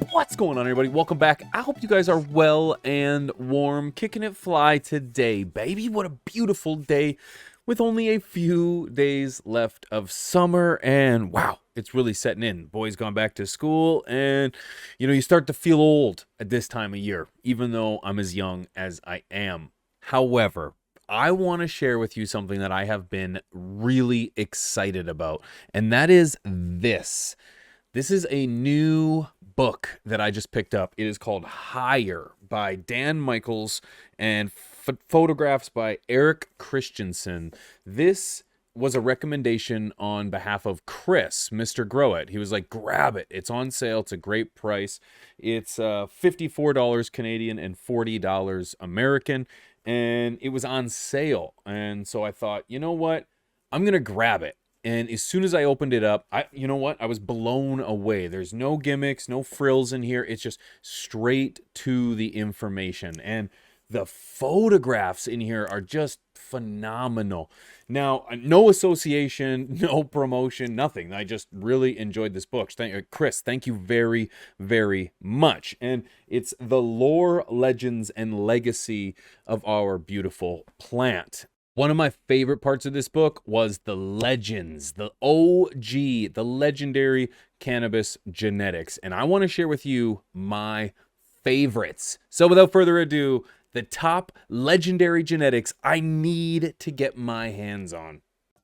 What's going on, everybody? Welcome back. I hope you guys are well and warm, kicking it fly today, baby. What a beautiful day with only a few days left of summer, and wow, it's really setting in. Boys gone back to school, and you start to feel old at this time of year, even though I'm as young as I am. However, I want to share with you something that I have been really excited about, and that is this. This is a new book that I just picked up. It is called Higher by Dan Michaels and photographs by Eric Christensen. This was a recommendation on behalf of Chris, Mr. Grow It. He was like, grab it. It's on sale. It's a great price. It's $54 Canadian and $40 American. And it was on sale. And so I thought, you know what? I'm going to grab it. And as soon as I opened it up, I was blown away. There's no gimmicks, no frills in here. It's just straight to the information. And the photographs in here are just phenomenal. Now, no association, no promotion, nothing. I just really enjoyed this book. Chris, thank you very, very much. And it's the lore, legends, and legacy of our beautiful plant. One of my favorite parts of this book was the legends, the OG, the legendary cannabis genetics. And I want to share with you my favorites. So without further ado, the top legendary genetics I need to get my hands on.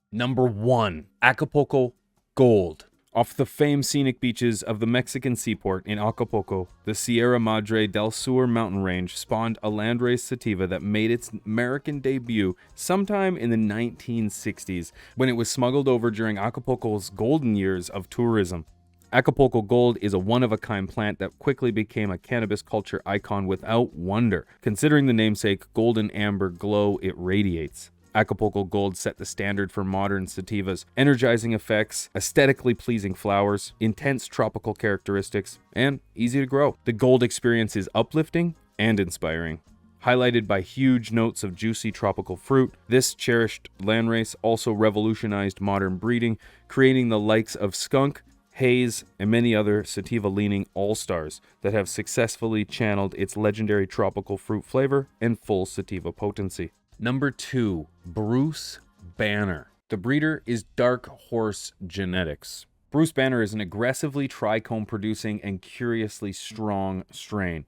Number 1, Acapulco Gold. Off the famed scenic beaches of the Mexican seaport in Acapulco, the Sierra Madre del Sur mountain range spawned a landrace sativa that made its American debut sometime in the 1960s when it was smuggled over during Acapulco's golden years of tourism. Acapulco Gold is a one-of-a-kind plant that quickly became a cannabis culture icon without wonder, considering the namesake golden amber glow it radiates. Acapulco Gold set the standard for modern sativas, energizing effects, aesthetically pleasing flowers, intense tropical characteristics, and easy to grow. The Gold experience is uplifting and inspiring. Highlighted by huge notes of juicy tropical fruit, this cherished landrace also revolutionized modern breeding, creating the likes of Skunk, Haze, and many other sativa-leaning all-stars that have successfully channeled its legendary tropical fruit flavor and full sativa potency. Number 2, Bruce Banner. The breeder is Dark Horse Genetics. Bruce Banner is an aggressively trichome-producing and curiously strong strain.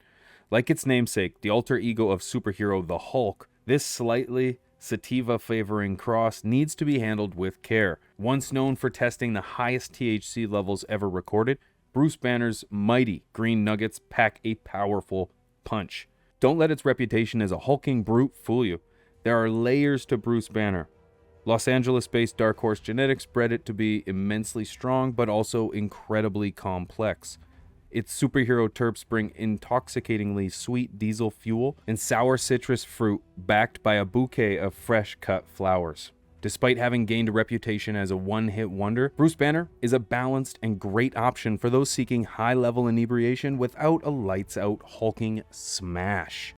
Like its namesake, the alter ego of superhero the Hulk, this slightly sativa-favoring cross needs to be handled with care. Once known for testing the highest THC levels ever recorded, Bruce Banner's mighty green nuggets pack a powerful punch. Don't let its reputation as a hulking brute fool you. There are layers to Bruce Banner. Los Angeles-based Dark Horse Genetics bred it to be immensely strong, but also incredibly complex. Its superhero terps bring intoxicatingly sweet diesel fuel and sour citrus fruit backed by a bouquet of fresh-cut flowers. Despite having gained a reputation as a one-hit wonder, Bruce Banner is a balanced and great option for those seeking high-level inebriation without a lights-out hulking smash.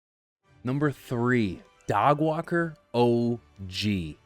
Number 3. Dogwalker OG.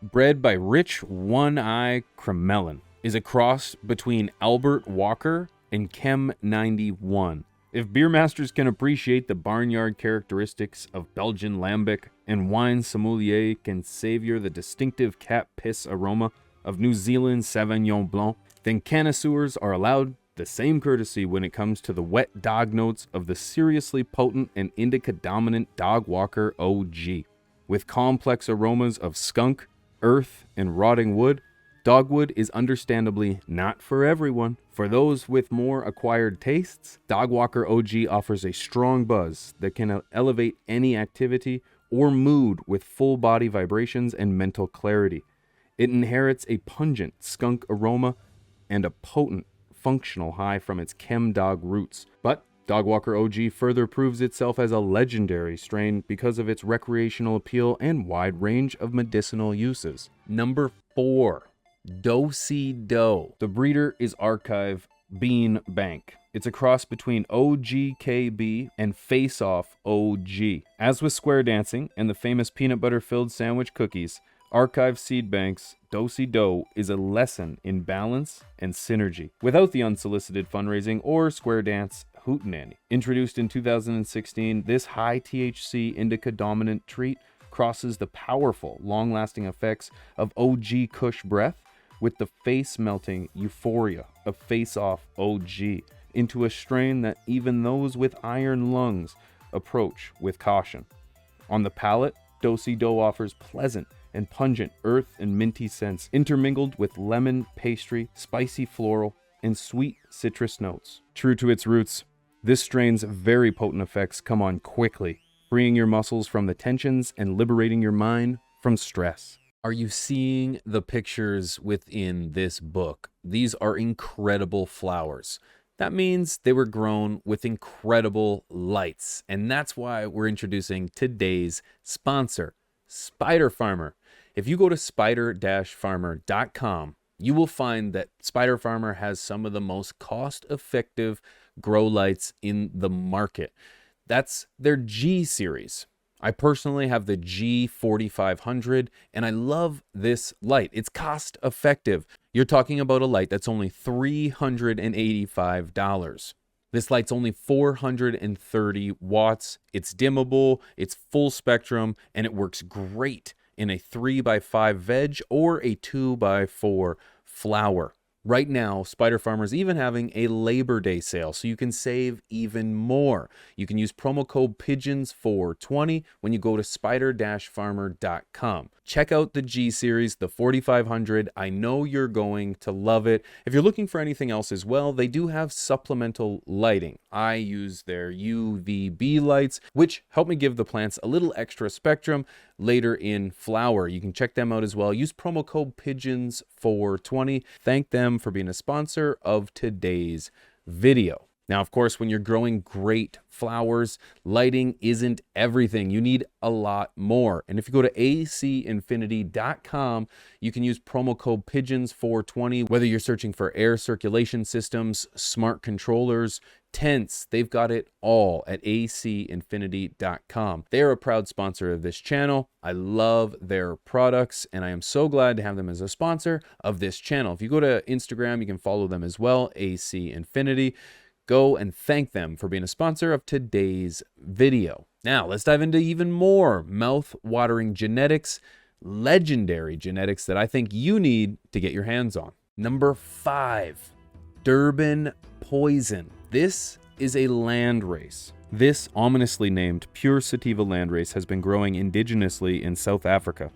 Bred by Rich One-Eye Cremelin, is a cross between Albert Walker and Chem 91. If beer masters can appreciate the barnyard characteristics of Belgian Lambic and wine sommelier can savor the distinctive cat piss aroma of New Zealand Sauvignon Blanc, then connoisseurs are allowed the same courtesy when it comes to the wet dog notes of the seriously potent and indica-dominant Dogwalker OG. With complex aromas of skunk, earth, and rotting wood, dogwood is understandably not for everyone. For those with more acquired tastes, Dogwalker OG offers a strong buzz that can elevate any activity or mood with full body vibrations and mental clarity. It inherits a pungent skunk aroma and a potent functional high from its chem dog roots. But Dogwalker OG further proves itself as a legendary strain because of its recreational appeal and wide range of medicinal uses. Number 4. Dosey Doe. The breeder is Archive Bean Bank. It's a cross between OGKB and Face Off OG. As with square dancing and the famous peanut butter filled sandwich cookies, Archive Seed Bank's Dosey Doe is a lesson in balance and synergy. Without the unsolicited fundraising or square dance hootenanny. Introduced in 2016, this high THC indica dominant treat crosses the powerful, long-lasting effects of OG Kush breath with the face-melting euphoria of Face-Off OG into a strain that even those with iron lungs approach with caution. On the palate, Dosey Doe offers pleasant and pungent earth and minty scents intermingled with lemon, pastry, spicy floral, and sweet citrus notes. True to its roots, this strain's very potent effects come on quickly, freeing your muscles from the tensions and liberating your mind from stress. Are you seeing the pictures within this book? These are incredible flowers. That means they were grown with incredible lights, and that's why we're introducing today's sponsor, Spider Farmer. If you go to spider-farmer.com, you will find that Spider Farmer has some of the most cost-effective grow lights in the market. That's their G series. I personally have the G4500, and I love this light. It's cost effective. You're talking about a light that's only $385. This light's only 430 watts. It's dimmable, it's full spectrum, and it works great in a 3x5 veg or a 2x4 flower. Right now, Spider Farmer is even having a Labor Day sale, so you can save even more. You can use promo code PIGEONS420 when you go to spider-farmer.com. Check out the G Series, the 4500. I know you're going to love it. If you're looking for anything else as well, they do have supplemental lighting. I use their UVB lights, which help me give the plants a little extra spectrum later in flower. You can check them out as well. Use promo code PIGEONS420. Thank them for being a sponsor of today's video. Now, of course, when you're growing great flowers, lighting isn't everything. You need a lot more. And if you go to acinfinity.com, you can use promo code PIGEONS420, whether you're searching for air circulation systems, smart controllers, tents, they've got it all at acinfinity.com. They're a proud sponsor of this channel. I love their products, and I am so glad to have them as a sponsor of this channel. If you go to Instagram, you can follow them as well, acinfinity. Go and thank them for being a sponsor of today's video. Now, let's dive into even more mouth-watering genetics, legendary genetics that I think you need to get your hands on. Number 5, Durban Poison. This is a landrace. This ominously named pure sativa landrace has been growing indigenously in South Africa.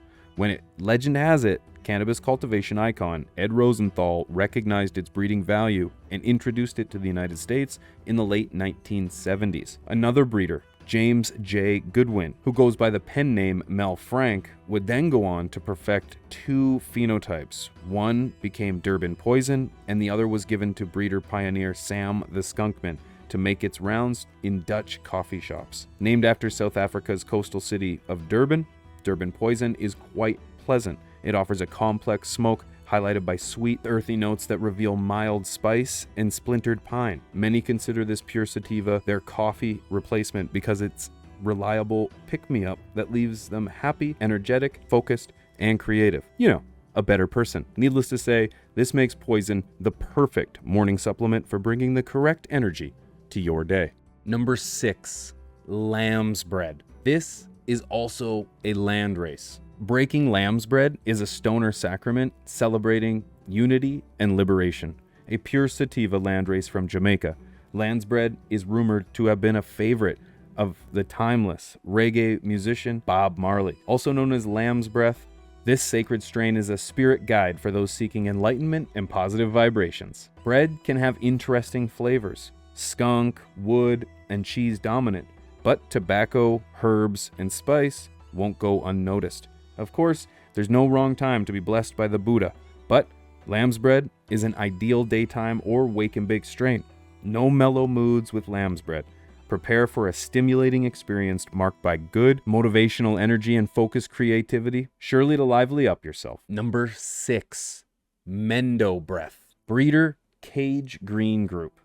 Legend has it, cannabis cultivation icon Ed Rosenthal recognized its breeding value and introduced it to the United States in the late 1970s. Another breeder, James J. Goodwin, who goes by the pen name Mel Frank, would then go on to perfect 2 phenotypes. One became Durban Poison, and the other was given to breeder pioneer Sam the Skunkman to make its rounds in Dutch coffee shops. Named after South Africa's coastal city of Durban, Durban Poison is quite pleasant. It offers a complex smoke highlighted by sweet, earthy notes that reveal mild spice and splintered pine. Many consider this pure sativa their coffee replacement because it's reliable pick-me-up that leaves them happy, energetic, focused, and creative. You know, a better person. Needless to say, this makes Poison the perfect morning supplement for bringing the correct energy to your day. Number 6, lamb's bread. This is also a landrace. Breaking lamb's bread is a stoner sacrament celebrating unity and liberation. A pure sativa landrace from Jamaica, lamb's bread is rumored to have been a favorite of the timeless reggae musician Bob Marley. Also known as lamb's breath, this sacred strain is a spirit guide for those seeking enlightenment and positive vibrations. Bread can have interesting flavors, skunk, wood, and cheese dominant, but tobacco, herbs, and spice won't go unnoticed. Of course, there's no wrong time to be blessed by the Buddha, but lamb's bread is an ideal daytime or wake and bake strain. No mellow moods with lamb's bread. Prepare for a stimulating experience marked by good, motivational energy and focused creativity, surely to lively up yourself. Number 6, Mendo Breath. Breeder Cage Green Group.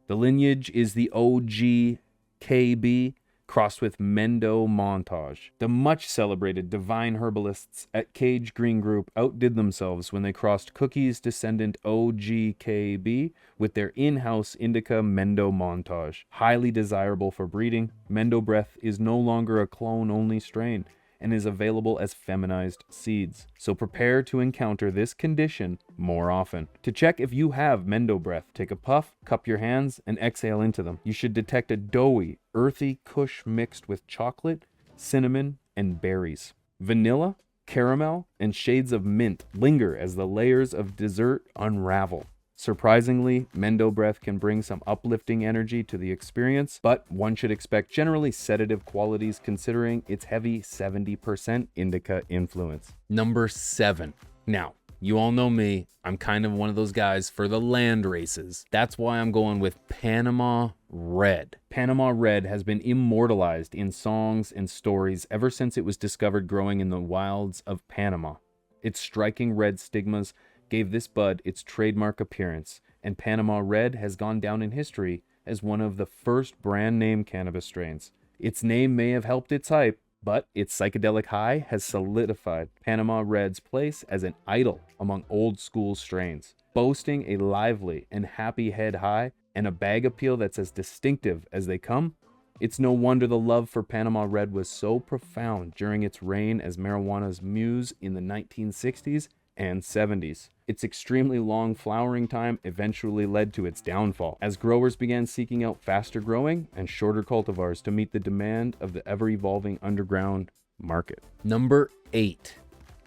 The lineage is the OG KB crossed with Mendo Montage. The much celebrated divine herbalists at Cage Green Group outdid themselves when they crossed Cookie's descendant OGKB with their in-house indica Mendo Montage. Highly desirable for breeding, Mendo Breath is no longer a clone-only strain and is available as feminized seeds. So prepare to encounter this condition more often. To check if you have Mendo Breath, take a puff, cup your hands, and exhale into them. You should detect a doughy, earthy kush mixed with chocolate, cinnamon, and berries. Vanilla, caramel, and shades of mint linger as the layers of dessert unravel. Surprisingly, Mendo Breath can bring some uplifting energy to the experience, but one should expect generally sedative qualities considering its heavy 70% indica influence. Number 7. Now, you all know me, I'm kind of one of those guys for the land races. That's why I'm going with Panama Red. Panama Red has been immortalized in songs and stories ever since it was discovered growing in the wilds of Panama. Its striking red stigmas gave this bud its trademark appearance, and Panama Red has gone down in history as one of the first brand name cannabis strains. Its name may have helped its hype, but its psychedelic high has solidified Panama Red's place as an idol among old school strains. Boasting a lively and happy head high and a bag appeal that's as distinctive as they come, it's no wonder the love for Panama Red was so profound during its reign as marijuana's muse in the 1960s and 70s. Its extremely long flowering time eventually led to its downfall, as growers began seeking out faster growing and shorter cultivars to meet the demand of the ever-evolving underground market. Number 8.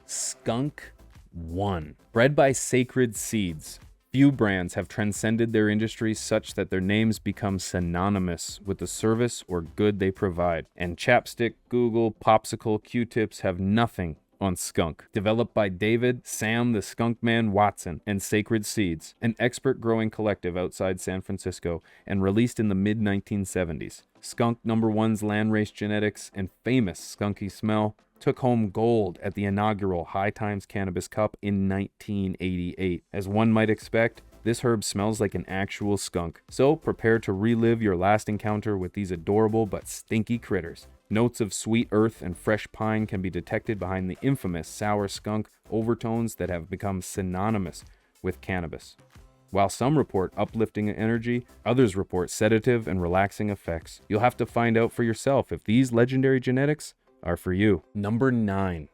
Skunk 1. Bred by Sacred Seeds, few brands have transcended their industry such that their names become synonymous with the service or good they provide. And Chapstick, Google, Popsicle, Q-Tips have nothing on Skunk. Developed by David Sam the Skunk Man Watson and Sacred Seeds, an expert growing collective outside San Francisco, and released in the mid-1970s. Skunk #1's landrace genetics and famous skunky smell took home gold at the inaugural High Times Cannabis Cup in 1988. As one might expect, this herb smells like an actual skunk, so prepare to relive your last encounter with these adorable but stinky critters. Notes of sweet earth and fresh pine can be detected behind the infamous sour skunk overtones that have become synonymous with cannabis. While some report uplifting energy, others report sedative and relaxing effects. You'll have to find out for yourself if these legendary genetics are for you. Number 9.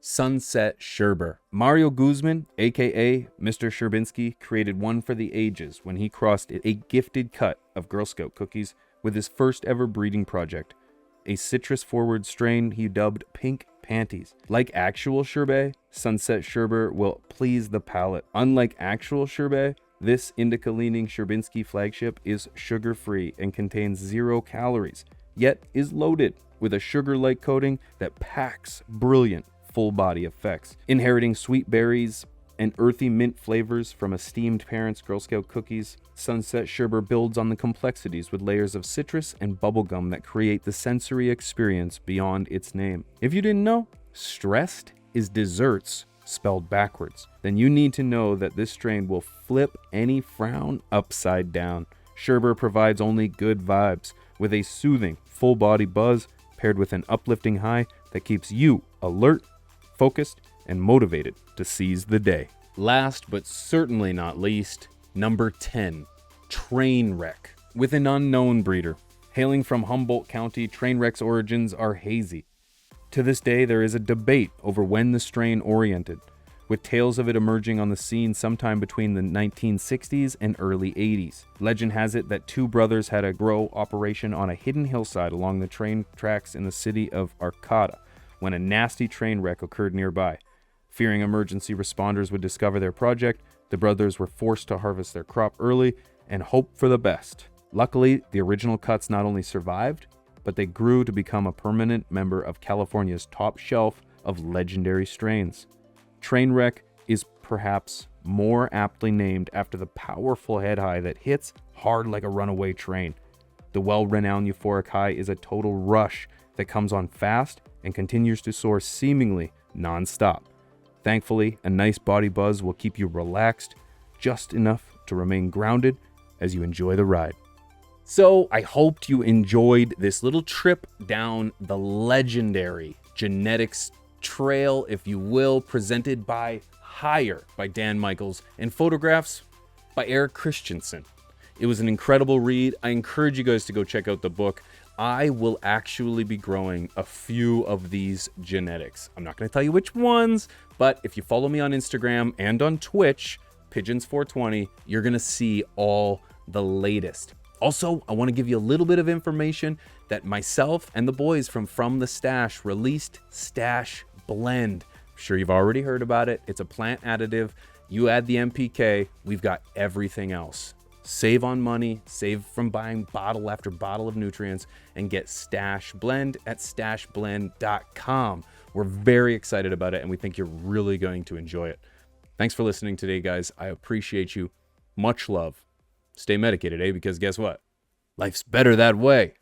Sunset Sherbert. Mario Guzman, aka Mr. Sherbinski, created one for the ages when he crossed a gifted cut of Girl Scout cookies with his first ever breeding project, a citrus-forward strain he dubbed Pink Panties. Like actual Sherbet, Sunset Sherbert will please the palate. Unlike actual Sherbet, this indica-leaning Sherbinski flagship is sugar-free and contains 0 calories, yet is loaded with a sugar-like coating that packs brilliant full-body effects. Inheriting sweet berries and earthy mint flavors from esteemed parents' Girl Scout cookies, Sunset Sherbert builds on the complexities with layers of citrus and bubblegum that create the sensory experience beyond its name. If you didn't know, stressed is desserts spelled backwards. Then you need to know that this strain will flip any frown upside down. Sherbert provides only good vibes with a soothing, full-body buzz paired with an uplifting high that keeps you alert, focused, and motivated to seize the day. Last but certainly not least, number 10, Trainwreck. With an unknown breeder. Hailing from Humboldt County, Trainwreck's origins are hazy. To this day, there is a debate over when the strain oriented, with tales of it emerging on the scene sometime between the 1960s and early 80s. Legend has it that 2 brothers had a grow operation on a hidden hillside along the train tracks in the city of Arcata when a nasty train wreck occurred nearby. Fearing emergency responders would discover their project, the brothers were forced to harvest their crop early and hope for the best. Luckily, the original cuts not only survived, but they grew to become a permanent member of California's top shelf of legendary strains. Trainwreck is perhaps more aptly named after the powerful head high that hits hard like a runaway train. The well-renowned euphoric high is a total rush that comes on fast and continues to soar seemingly non-stop. Thankfully, a nice body buzz will keep you relaxed, just enough to remain grounded as you enjoy the ride. So I hoped you enjoyed this little trip down the legendary genetics trail, if you will, presented by Higher by Dan Michaels and photographs by Eric Christensen. It was an incredible read. I encourage you guys to go check out the book. I will actually be growing a few of these genetics. I'm not going to tell you which ones, but if you follow me on Instagram and on Twitch, Pigeons420, you're going to see all the latest. Also, I want to give you a little bit of information that myself and the boys from the Stash released Stash Blend. I'm sure you've already heard about it. It's a plant additive. You add the NPK, we've got everything else. Save on money, save from buying bottle after bottle of nutrients, and get Stash Blend at stashblend.com. We're very excited about it, and we think you're really going to enjoy it. Thanks for listening today, guys. I appreciate you. Much love. Stay medicated, eh? Because guess what? Life's better that way.